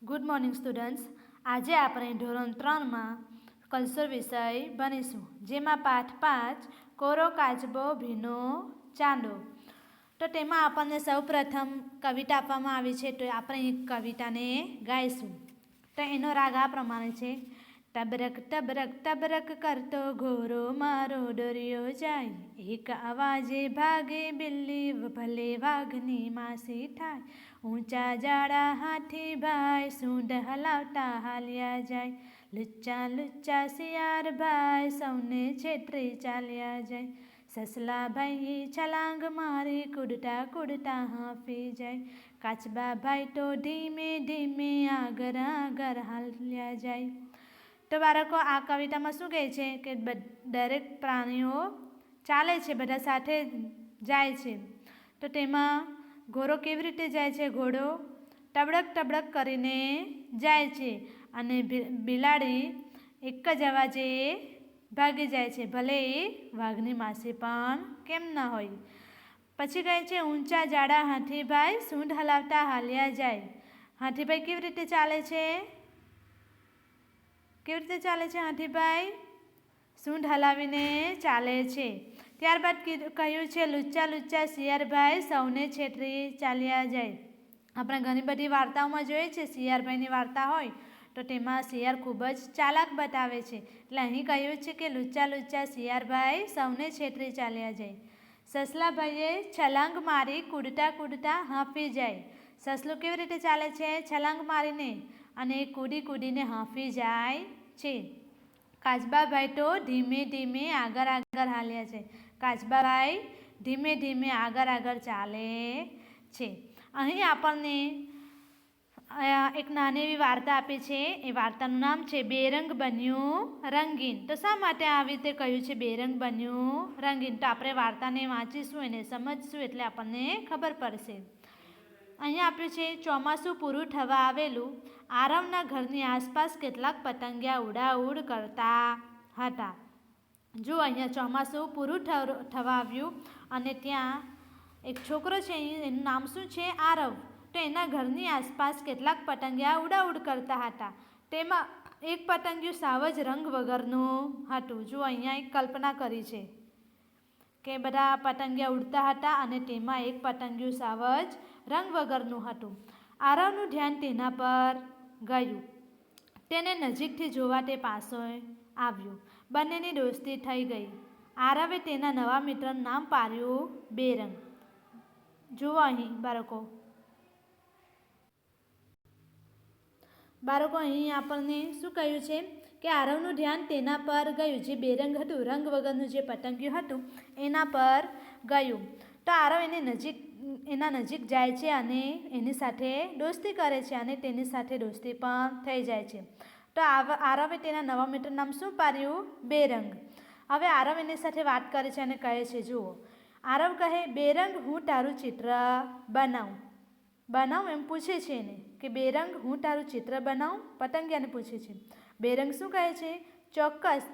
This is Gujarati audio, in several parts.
Good morning students. આજે આપણે ધોરણ 3માં કલ્ચર વિષય ભણીશું, જેમાં પાઠ 5 કોરો કાચબો ભીનો ચાંદો. તો તેમાં આપણને સૌપ્રથમ કવિતા આપવામાં આવી છે, તો આપણે એ કવિતાને ગાઈશું. તો એનો રાગ આ પ્રમાણે છે. ટબરક ટબરક ટબરક કરતો ઘોરો મારો દોર્યો જાય, એક અવાજે ભાગે બિલ્લી ભલે વાઘની માસી થાય, ઊંચા જાડા હાથી ભાઈ સૂંઢ હલાવતા હાલ્યા જાય, લુચ્ચા લુચ્ચા શિયાર ભાઈ સૌને છેતરી ચાલ્યા જાય, સસલા ભાઈ છલાંગ મારી કૂદતા કૂદતા હાંફી જાય, કાચબા ભાઈ તો ધીમે ધીમે આગળ આગળ હાલ્યા જાય. તો બાળકો, આ કવિતામાં શું કહે છે કે દરેક પ્રાણીઓ ચાલે છે, બધા સાથે જાય છે. તો તેમાં ઘોડો કેવી રીતે જાય છે? ઘોડો ટબડક ટબડક કરીને જાય છે અને બિલાડી એક જ અવાજે ભાગી જાય છે, ભલે એ વાઘની માસી પણ કેમ ન હોય. પછી કહે છે ઊંચા જાડા હાથીભાઈ સૂંઢ હલાવતા હાલ્યા જાય. હાથીભાઈ કેવી રીતે ચાલે છે? કેવી રીતે ચાલે છે હાથીભાઈ? સૂંઢ હલાવીને ચાલે છે. ત્યારબાદ કહ્યું છે લુચ્ચા લુચ્ચા શિયારભાઈ સૌને છેતરી ચાલ્યા જાય. આપણે ઘણી બધી વાર્તાઓમાં જોઈએ છે, શિયારભાઈની વાર્તા હોય તો તેમાં શિયાર ખૂબ જ ચાલાક બતાવે છે. એટલે અહીં કહ્યું છે કે લુચ્ચા લુચ્ચા શિયારભાઈ સૌને છેતરી ચાલ્યા જાય. સસલાભાઈએ છલાંગ મારી કૂદતા કૂદતા હાંફી જાય. સસલું કેવી રીતે ચાલે છે? છલાંગ મારીને, અને કૂદી કૂદીને હાંફી જાય છે. કાચબાભાઈ તો ધીમે ધીમે આગળ આગળ હાલ્યા છે. કાચબાભાઈ ધીમે ધીમે આગળ આગળ ચાલે છે. અહીં આપણને એક નાની એવી વાર્તા આપી છે. એ વાર્તાનું નામ છે બેરંગ બન્યું રંગીન. તો શા માટે આવી રીતે કહ્યું છે બેરંગ બન્યું રંગીન? તો આપણે વાર્તાને વાંચીશું, એને સમજશું એટલે આપણને ખબર પડશે. અહીંયા આપ્યું છે ચોમાસું પૂરું થવા આવેલું. આરવના ઘરની આસપાસ કેટલાક પતંગિયા ઉડાઉડ કરતા હતા. જો અહીંયા ચોમાસું પૂરું થવા આવ્યું અને ત્યાં એક છોકરો છે, એનું નામ શું છે? આરવ. તો એના ઘરની આસપાસ કેટલાક પતંગિયા ઉડાઉડ કરતા હતા. તેમાં એક પતંગિયું સાવ જ રંગ વગરનું હતું. જો અહીંયા એક કલ્પના કરી છે કે બધા પતંગિયા ઉડતા હતા અને તેમાં એક પતંગિયું સાવ જ રંગ વગરનું હતું. આરવનું ધ્યાન તેના પર ગયું. તેને નજીકથી જોવા તે પાસે આવ્યું. બંનેની દોસ્તી થઈ ગઈ. આરવે તેના નવા મિત્રનું નામ પાડ્યું બેરંગ. જુઓ અહીં બાળકો અહીં આપણને શું કહ્યું છે કે આરવનું ધ્યાન તેના પર ગયું. જે બેરંગ હતું, રંગ વગરનું જે પતંગિયું હતું, એના પર ગયું. તો આરવ એના નજીક જાય છે અને એની સાથે દોસ્તી કરે છે અને તેની સાથે દોસ્તી પણ થઈ જાય છે. તો આરવે તેના નવા મિત્રનું નામ શું પાડ્યું? બેરંગ. હવે આરવ એની સાથે વાત કરે છે અને કહે છે, જુઓ, આરવ કહે, બેરંગ, હું તારું ચિત્ર બનાવું એમ પૂછે છે એને કે બેરંગ, હું તારું ચિત્ર બનાવું? પતંગિયાને પૂછે છે. બેરંગ શું કહે છે? ચોક્કસ.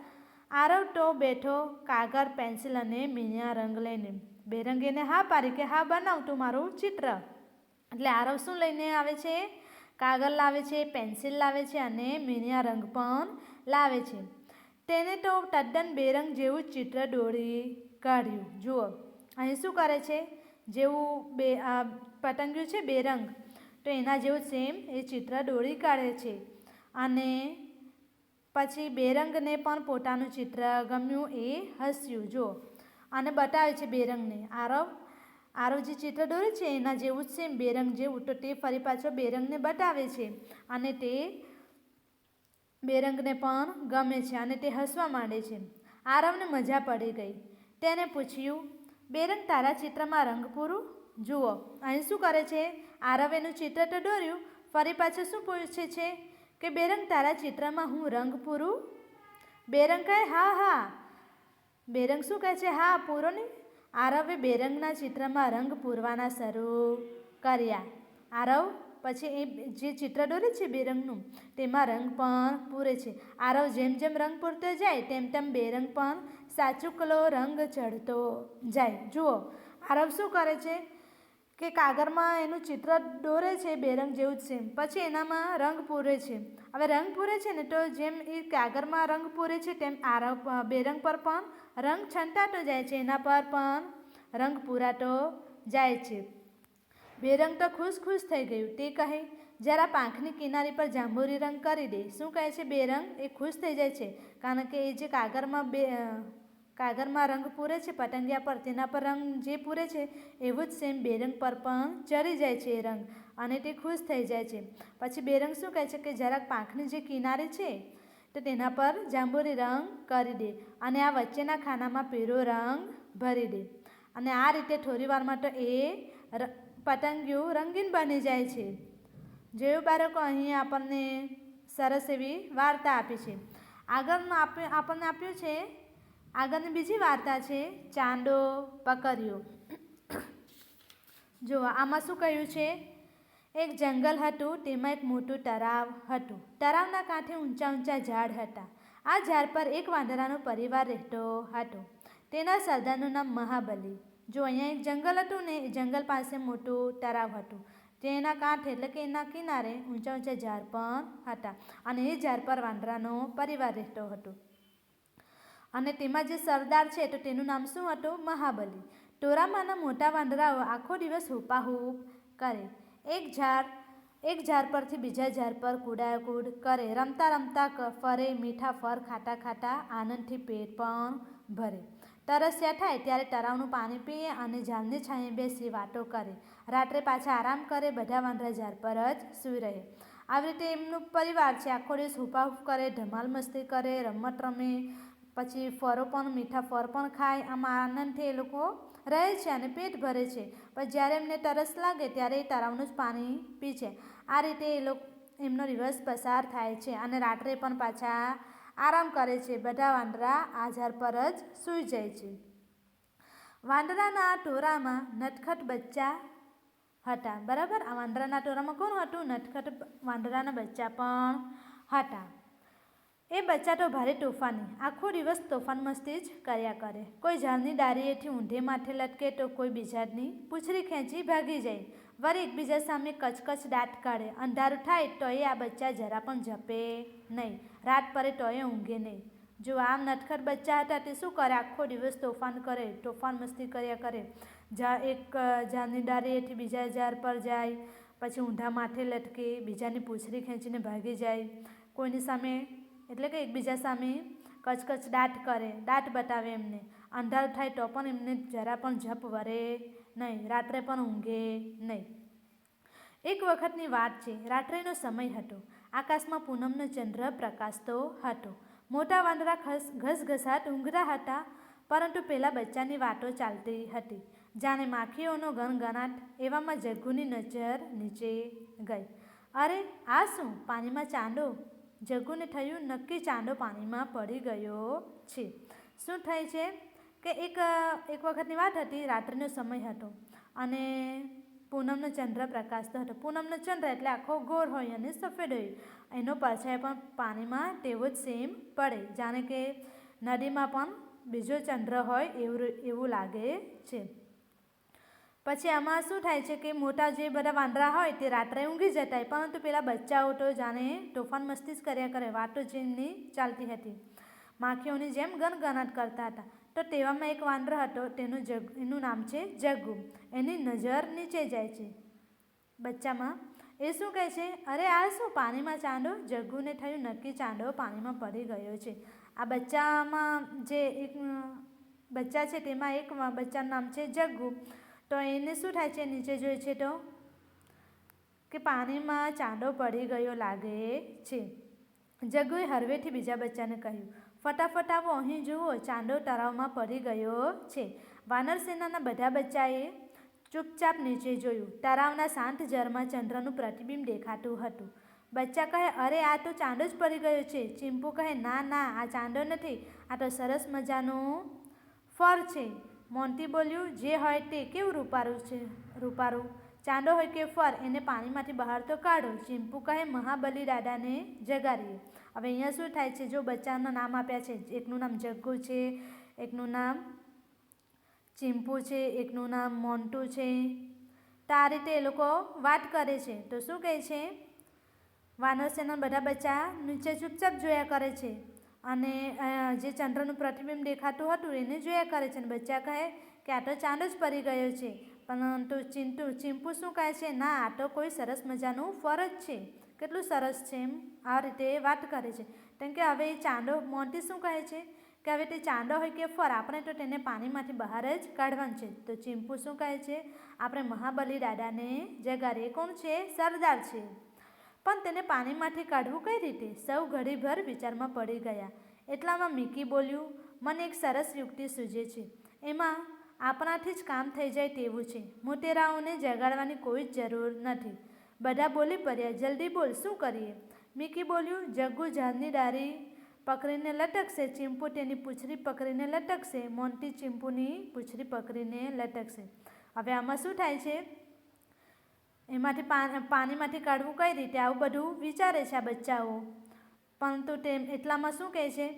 આરવ તો બેઠો કાગળ, પેન્સિલ અને મીણિયા રંગ લઈને. બેરંગ એને હા પાડી કે હા, બનાવ તું મારું ચિત્ર. એટલે આરવ શું લઈને આવે છે? કાગળ લાવે છે, પેન્સિલ લાવે છે અને મીણિયા રંગ પણ લાવે છે. તેને તો તદ્દન બેરંગ જેવું ચિત્ર દોરી કાઢ્યું. જુઓ અહીં શું કરે છે? જેવું પતંગિયું છે બેરંગ, તો એના જેવું સેમ એ ચિત્ર દોરી કાઢે છે. અને પછી બેરંગને પણ પોતાનું ચિત્ર ગમ્યું. એ હસ્યું. જુઓ, અને બતાવે છે બેરંગને. આરવ જે ચિત્ર દોરે છે એના જેવું જ સેમ બેરંગ જેવું. તો તે ફરી પાછો બેરંગને બતાવે છે અને તે બેરંગને પણ ગમે છે અને તે હસવા માંડે છે. આરવને મજા પડી ગઈ. તેને પૂછ્યું, બેરંગ, તારા ચિત્રમાં રંગ પૂરું? જુઓ અહીં શું કરે છે? આરવ એનું ચિત્ર તો દોર્યું, ફરી પાછું શું પૂછે છે કે બેરંગ, તારા ચિત્રમાં હું રંગ પૂરું? બેરંગ કહે, હા હા. બેરંગ શું કહે છે? હા, પૂરો ને. આરવે બેરંગના ચિત્રમાં રંગ પૂરવાના શરૂ કર્યા. આરવ પછી એ જે ચિત્ર દોરે છે બેરંગનું, તેમાં રંગ પણ પૂરે છે. આરવ જેમ જેમ રંગ પૂરતો જાય તેમ તેમ બેરંગ પણ સાચુકલો રંગ ચડતો જાય. જુઓ આરવ શું કરે છે કે કાગળમાં એનું ચિત્ર દોરે છે બેરંગ જેવું જ સેમ, પછી એનામાં રંગ પૂરે છે. હવે રંગ પૂરે છે ને તો જેમ એ કાગળમાં રંગ પૂરે છે તેમ આ બેરંગ પર પણ રંગ છંટાતો જાય છે, એના પર પણ રંગ પૂરાતો જાય છે. બેરંગ તો ખુશ થઈ ગયું. તે કહે, જરા પાંખની કિનારી પર જાંબુરી રંગ કરી દે. શું કહે છે બેરંગ? એ ખુશ થઈ જાય છે, કારણ કે એ જે કાગળમાં રંગ પૂરે છે પતંગિયા પર, તેના પર રંગ જે પૂરે છે એવું જ સેમ બેરંગ પર પણ ચડી જાય છે એ રંગ, અને તે ખુશ થઈ જાય છે. પછી બેરંગ શું કહે છે કે જરાક પાંખની જે કિનારી છે તો તેના પર જાંબુરી રંગ કરી દે, અને આ વચ્ચેના ખાનામાં પીળો રંગ ભરી દે. અને આ રીતે થોડી વારમાં તો એ પતંગિયું રંગીન બની જાય છે. જોયું બાળકો, અહીં આપણને સરસ એવી વાર્તા આપી છે. આપણને આપ્યું છે, આગળની બીજી વાર્તા છે ચાંદો પકડ્યો. જુઓ આમાં શું કહ્યું છે, એક જંગલ હતું, તેમાં એક મોટું તળાવ હતું. તળાવના કાંઠે ઊંચા ઝાડ હતા. આ ઝાડ પર એક વાંદરાનો પરિવાર રહેતો હતો. તેના સરદારનું નામ મહાબલી. જો અહીંયા એક જંગલ હતું ને, એ જંગલ પાસે મોટું તળાવ હતું. તેના કાંઠે એટલે કે એના કિનારે ઊંચા ઝાડ પણ હતા, અને એ ઝાડ પર વાંદરાનો પરિવાર રહેતો હતો. અને તેમાં જે સરદાર છે તો તેનું નામ શું હતું? મહાબલી. ટોળામાંના મોટા વાંદરાઓ આખો દિવસ હુપાહુપ કરે. એક ઝાડ પરથી બીજા ઝાડ પર કૂદાકૂદ કરે, રમતા ફરે, મીઠા ફળ ખાતા આનંદથી પેટ પણ ભરે. તરસ્યા થાય ત્યારે તળાવનું પાણી પીએ અને ઝાડની છાંયે બેસી વાતો કરે. રાત્રે પાછા આરામ કરે. બધા વાંદરા ઝાડ પર જ સૂઈ રહે. આવી રીતે એમનું પરિવાર છે, આખો દિવસ હુપાહુપ કરે, ધમાલ મસ્તી કરે, રમત રમે, પછી મીઠા ફળ પણ ખાય. આમ આનંદથી એ લોકો રહે છે અને પેટ ભરે છે. પણ જ્યારે એમને તરસ લાગે ત્યારે એ તળાવનું જ પાણી પી છે. આ રીતે એમનો દિવસ પસાર થાય છે, અને રાત્રે પણ પાછા આરામ કરે છે. બધા વાંદરા આ ઝાડ પર જ સૂઈ જાય છે. વાંદરાના ટોળામાં નટખટ બચ્ચા હતા. બરાબર, આ વાંદરાના ટોળામાં કોણ હતું? નટખટ વાંદરાના બચ્ચા પણ હતા. એ બચ્ચા તો ભારે તોફાની, આખો દિવસ તોફાન મસ્તી જ કર્યા કરે. કોઈ ઝાડની ડાળીએથી ઊંધે માથે લટકે તો કોઈ બીજાની પૂંછડી ખેંચી ભાગી જાય. વળી એકબીજા સામે કચકચ દાંત કાઢે. અંધારું થાય તોય આ બચ્ચા જરા પણ ઝપે નહીં. રાત પડે તોય ઊંઘે નહીં. જો આમ નટખટ બચ્ચા હતા તે શું કરે? આખો દિવસ તોફાન મસ્તી કર્યા કરે. એક ઝાડની ડાળીએથી બીજા ઝાડ પર જાય, પછી ઊંધા માથે લટકે, બીજાની પૂંછડી ખેંચીને ભાગી જાય, કોઈની સામે એટલે કે એકબીજા સામે કચકચ દાંત કરે, દાંત બતાવે એમને. અંધારું થાય તો પણ એમને જરા પણ ઝપ વરે નહીં. રાત્રે પણ ઊંઘે નહીં. એક વખતની વાત છે. રાત્રિનો સમય હતો. આકાશમાં પૂનમનો ચંદ્ર પ્રકાશતો હતો. મોટા વાંદરા ઘસઘસાટ ઊંઘતા હતા, પરંતુ પેલા બચ્ચાની વાતો ચાલતી હતી, જાણે માખીઓનો ગણગણાટ. એવામાં જગ્ગુની નજર નીચે ગઈ. અરે આ શું? પાણીમાં ચાંદો! જગ્ગુને થયું, નક્કી ચાંદો પાણીમાં પડી ગયો છે. શું થાય છે કે એક વખતની વાત હતી. રાત્રિનો સમય હતો અને પૂનમનો ચંદ્ર પ્રકાશતો હતો. પૂનમનો ચંદ્ર એટલે આખો ગોળ હોય અને સફેદ હોય. એનો પડછાયો પણ પાણીમાં તેવો જ સેમ પડે, જાણે કે નદીમાં પણ બીજો ચંદ્ર હોય એવું લાગે છે. પછી આમાં શું થાય છે કે મોટા જે બધા વાંદરા હોય તે રાત્રે ઊંઘી જતા હોય, પરંતુ પેલા બચ્ચાઓ તો જાણે તોફાન મસ્તી જ કર્યા કરે. વાતો જેમની ચાલતી હતી, માખીઓની જેમ ગણગણાટ કરતા હતા. તો તેવામાં એક વાંદરો હતો, એનું નામ છે જગ્ગુ. એની નજર નીચે જાય છે બચ્ચામાં. એ શું કહે છે? અરે આ શું? પાણીમાં ચાંદો! જગ્ગુને થયું, નક્કી ચાંદો પાણીમાં પડી ગયો છે. આ બચ્ચામાં જે એક બચ્ચા છે તેમાં એક બચ્ચાનું નામ છે જગ્ગુ. તો એને શું થાય છે? નીચે જોઈએ છે તો કે પાણીમાં ચાંદો પડી ગયો લાગે છે. જગ્ગુએ હળવેથી બીજા બચ્ચાને કહ્યું, ફટાફટ આવો, અહીં જુઓ, ચાંદો તળાવમાં પડી ગયો છે. વાનર સેનાના બધા બચ્ચાએ ચૂપચાપ નીચે જોયું. તળાવના શાંત જળમાં ચંદ્રનું પ્રતિબિંબ દેખાતું હતું. બચ્ચા કહે, અરે આ તો ચાંદો જ પડી ગયો છે. ચીમ્પુ કહે, ના, આ ચાંદો નથી, આ તો સરસ મજાનું ફળ છે. મોન્ટી બોલ્યું, જે હોય તે. કેવું રૂપારું ચાંદો હોય કે ફળ, એને પાણીમાંથી બહાર તો કાઢો. ચીમ્પુ કહે, મહાબલી દાદાને જગાડીએ. હવે અહીંયા શું થાય છે? જો બચ્ચાના નામ આપ્યા છે, એકનું નામ જગ્ગુ છે, એકનું નામ ચીમ્પુ છે, એકનું નામ મોન્ટુ છે. તો આ રીતે એ લોકો વાત કરે છે. તો શું કહે છે, વાનર સેના બધા બચ્ચા નીચે ચૂપચાપ જોયા કરે છે અને જે ચંદ્રનું પ્રતિબિંબ દેખાતું હતું એને જોયા કરે છે. અને બચ્ચા કહે કે આ તો ચાંદ જ પડી ગયો છે. પરંતુ ચીંપુ શું કહે છે, ના, આ તો કોઈ સરસ મજાનું ફર જ છે, કેટલું સરસ છે, એમ આ રીતે વાત કરે છે. કેમ કે હવે એ ચાંદો, મોન્ટી શું કહે છે કે હવે તે ચાંદો હોય કે ફર, આપણે તો તેને પાણીમાંથી બહાર જ કાઢવાનું છે. તો ચીંપુ શું કહે છે, આપણે મહાબલી દાદાને જગાડીએ. કોણ છે, સરદાર છે, પણ તેને પાણીમાંથી કાઢવું કઈ રીતે? સૌ ઘડીભર વિચારમાં પડી ગયા. એટલામાં મિકી બોલ્યું, મને એક સરસ યુક્તિ સૂઝે છે, એમાં આપણાથી જ કામ થઈ જાય તેવું છે. મોટેરાઓને જગાડવાની કોઈ જ જરૂર નથી. બધા બોલી પડ્યા, જલ્દી બોલ, શું કરીએ? મિકી બોલ્યું, જગ્ગુ ઝાડની ડાળી પકડીને લટકશે, ચીંપુ તેની પૂંછડી પકડીને લટકશે, મોન્ટી ચીંપુની પૂંછડી પકડીને લટકશે. હવે આમાં શું થાય છે, એમાંથી પાણીમાંથી કાઢવું કઈ રીતે, આવું બધું વિચારે છે આ બચ્ચાઓ. પરંતુ તે એટલામાં શું કહે છે,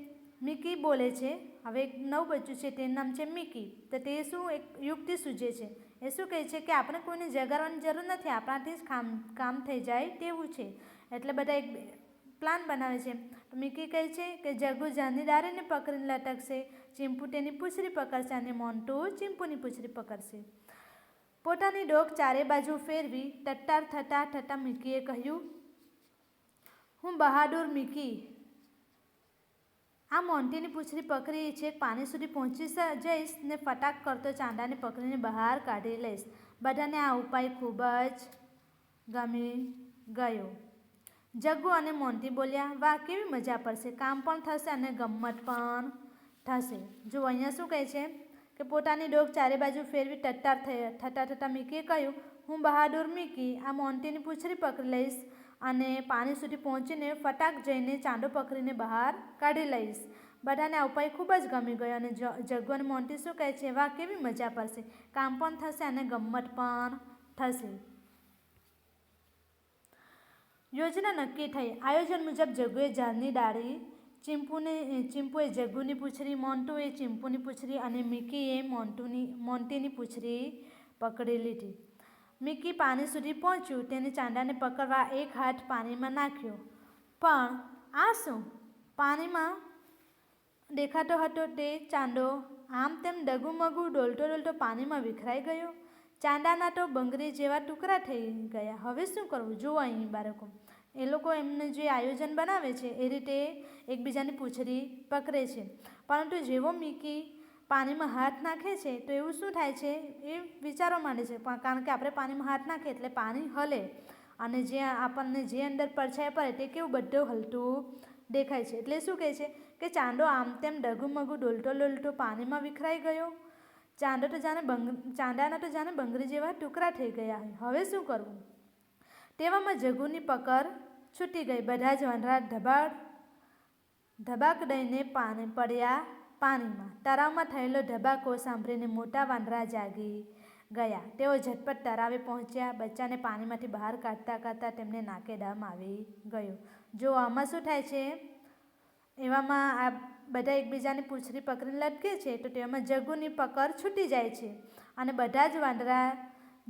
મિકી બોલે છે. હવે એક નવું બચ્ચું છે, તેનું નામ છે મિકી. તો તે શું એક યુક્તિ સૂઝે છે. એ શું કહે છે કે આપણે કોઈને જગાડવાની જરૂર નથી, આપણાથી જ કામ થઈ જાય તેવું છે. એટલે બધા એક પ્લાન બનાવે છે. તો મિકી કહે છે કે જગ્ગુ ઝાડની ડાળીને પકડીને લટકશે, ચીંપુ તેની પૂંછડી પકડશે અને મોન્ટુ ચીંપુની પૂંછડી પકડશે. પોતાની ડોક ચારે બાજુ ફેરવી ટટ્ટાર થતા થતા મિકીએ કહ્યું, હું બહાદુર મિકી આ મોન્ટીની પૂંછડી પકડી છેક પાણી સુધી પહોંચી જઈશ ને ફટાક કરતો ચાંદાને પકડીને બહાર કાઢી લઈશ. બધાને આ ઉપાય ખૂબ જ ગમી ગયો. જગ્ગુ અને મોન્ટી બોલ્યા, વાહ, કેવી મજા પડશે, કામ પણ થશે અને ગમ્મત પણ થશે. જો અહીંયા શું કહે છે કે પોતાની ડોક ચારે બાજુ ફેરવી ટટ્ટાર થતા થતા મિકીએ કહ્યું, હું બહાદુર મિકી આ મોન્ટીની પૂંછડી પકડી લઈશ અને પાણી સુધી પહોંચીને ફટાક જઈને ચાંદો પકડીને બહાર કાઢી લઈશ. બધાને આ ઉપાય ખૂબ જ ગમી ગયો અને જગ્ગુ અને મોન્ટી શું કહે છે, વાહ, કેવી મજા પડશે, કામ પણ થશે અને ગમ્મત પણ થશે. યોજના નક્કી થઈ. આયોજન મુજબ જગ્ગુએ ઝાડની ડાળી, ચીંપુએ જગ્ગુની પૂંછડી, મોન્ટુએ ચીંપુની પૂંછડી અને મિકીએ મોન્ટીની પૂંછડી પકડી લીધી. મિકી પાણી સુધી પહોંચ્યું. તેને ચાંદાને પકડવા એક હાથ પાણીમાં નાખ્યો. પણ આ શું? પાણીમાં દેખાતો હતો તે ચાંદો આમ તેમ ડગુમગુ ડોલતો ડોલતો પાણીમાં વિખરાઈ ગયો. ચાંદાના તો બંગડી જેવા ટુકડા થઈ ગયા. હવે શું કરવું? જુઓ અહીં બાળકો, એ લોકો એમને જે આયોજન બનાવે છે એ રીતે એકબીજાની પૂંછડી પકડે છે. પરંતુ જેવો મિકી પાણીમાં હાથ નાખે છે તો એવું શું થાય છે, એ વિચારવા માંડે છે. કારણ કે આપણે પાણીમાં હાથ નાખીએ એટલે પાણી હલે અને જે આપણને જે અંદર પડછાયા પડે તે કેવું બધું હલતું દેખાય છે. એટલે શું કહે છે કે ચાંદો આમ તેમ ડગુમગુ ડોલતો ડોલતો પાણીમાં વિખરાઈ ગયો. ચાંદાના તો જાણે બંગડી જેવા ટુકડા થઈ ગયા. હવે શું કરવું? તેવામાં જગ્ગુની પકડ છૂટી ગઈ. બધા જ વાંદરા ધબાક દઈને પડ્યા પાણીમાં. તળાવમાં થયેલો ધબાકો સાંભળીને મોટા વાંદરા જાગી ગયા. તેઓ ઝટપટ તળાવે પહોંચ્યા. બચ્ચાને પાણીમાંથી બહાર કાઢતા કાઢતા તેમને નાકે દમ આવી ગયો. જો આમાં શું થાય છે, એવામાં આ બધા એકબીજાની પૂંછડી પકડીને લટકે છે તો તેમાં જગ્ગુની પકડ છૂટી જાય છે અને બધા જ વાંદરા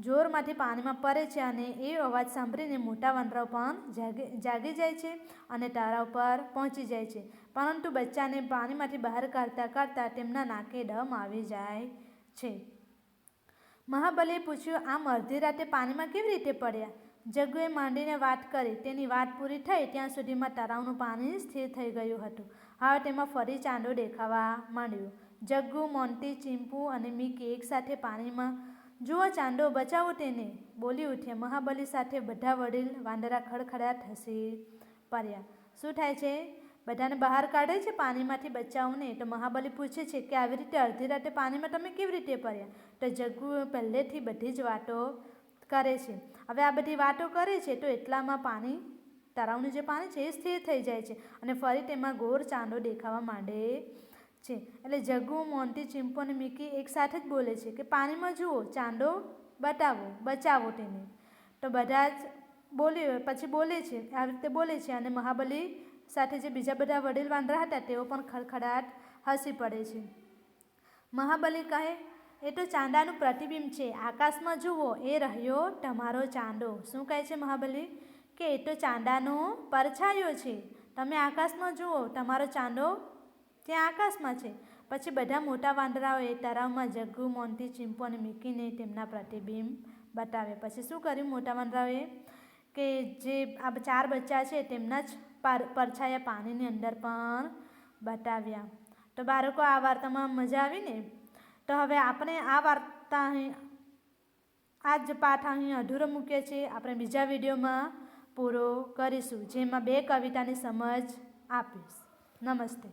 જોરમાંથી પાણીમાં પડે છે અને એ અવાજ સાંભળીને મોટા વાંદરાઓ પણ જાગી જાય છે અને તળાવ પર પહોંચી જાય છે. પરંતુ બચ્ચાને પાણીમાંથી બહાર કાઢતા કાઢતા તેમના નાકે દમ આવી જાય છે. મહાબલીએ પૂછ્યું, આમ અડધી રાતે પાણીમાં કેવી રીતે પડ્યા? જગ્ગુએ માંડીને વાત કરી. તેની વાત પૂરી થઈ ત્યાં સુધીમાં તળાવનું પાણી સ્થિર થઈ ગયું હતું. હવે તેમાં ફરી ચાંદો દેખાવા માંડ્યો. જગ્ગુ, મોન્ટી, ચીંપુ અને મિકી એકસાથે પાણીમાં, જુઓ ચાંદો, બચાવો તેને, બોલી ઉઠ્યા. મહાબલી સાથે બધા વડીલ વાંદરા ખડખડાટ હસી પડ્યા. શું થાય છે? બધાને બહાર કાઢે છે પાણીમાંથી બચ્ચાઓને. તો મહાબલી પૂછે છે કે આવી રીતે અડધી રાતે પાણીમાં તમે કેવી રીતે પડ્યા? તો જગ્ગુ પહેલેથી બધી જ વાતો કરે છે. હવે આ બધી વાતો કરે છે તો એટલામાં તળાવનું જે પાણી છે એ સ્થિર થઈ જાય છે અને ફરી તેમાં ગોળ ચાંદો દેખાવા માંડે છે. એટલે જગ્ગુ, મોન્ટી, ચીંપુ અને મિકી એક સાથે જ બોલે છે કે પાણીમાં જુઓ ચાંદો, બચાવો તેને. તો બધા જ પછી બોલે છે, આવી રીતે બોલે છે અને મહાબલી સાથે જે બીજા બધા વડીલ વાંદરા હતા તેઓ પણ ખડખડાટ હસી પડે છે. મહાબલી કહે, એ તો ચાંદાનું પ્રતિબિંબ છે. આકાશમાં જુઓ, એ રહ્યો તમારો ચાંદો. શું કહે છે મહાબલી? કે એ તો ચાંદાનો પરછાયો છે. તમે આકાશમાં જુઓ, તમારો ચાંદો ત્યાં આકાશમાં છે. પછી બધા મોટા વાંદરાઓએ તળાવમાં જગ્ગુ, મોન્ટી, ચીમ્પુ અને મિકીને તેમના પ્રતિબિંબ બતાવે. પછી શું કર્યું મોટા વાંદરાઓએ? કે જે આ 4 બચ્ચા છે તેમના જ પરછાયા પાણીની અંદર પણ બતાવ્યા. તો બાળકો, આ વાર્તામાં મજા આવી ને? તો હવે આપણે આ વાર્તા આ જ પાઠ અહીં અધૂરો મૂકીએ છીએ. આપણે બીજા વિડીયોમાં પૂરો કરીશું, જેમાં 2 કવિતાની સમજ આપીશ. નમસ્તે.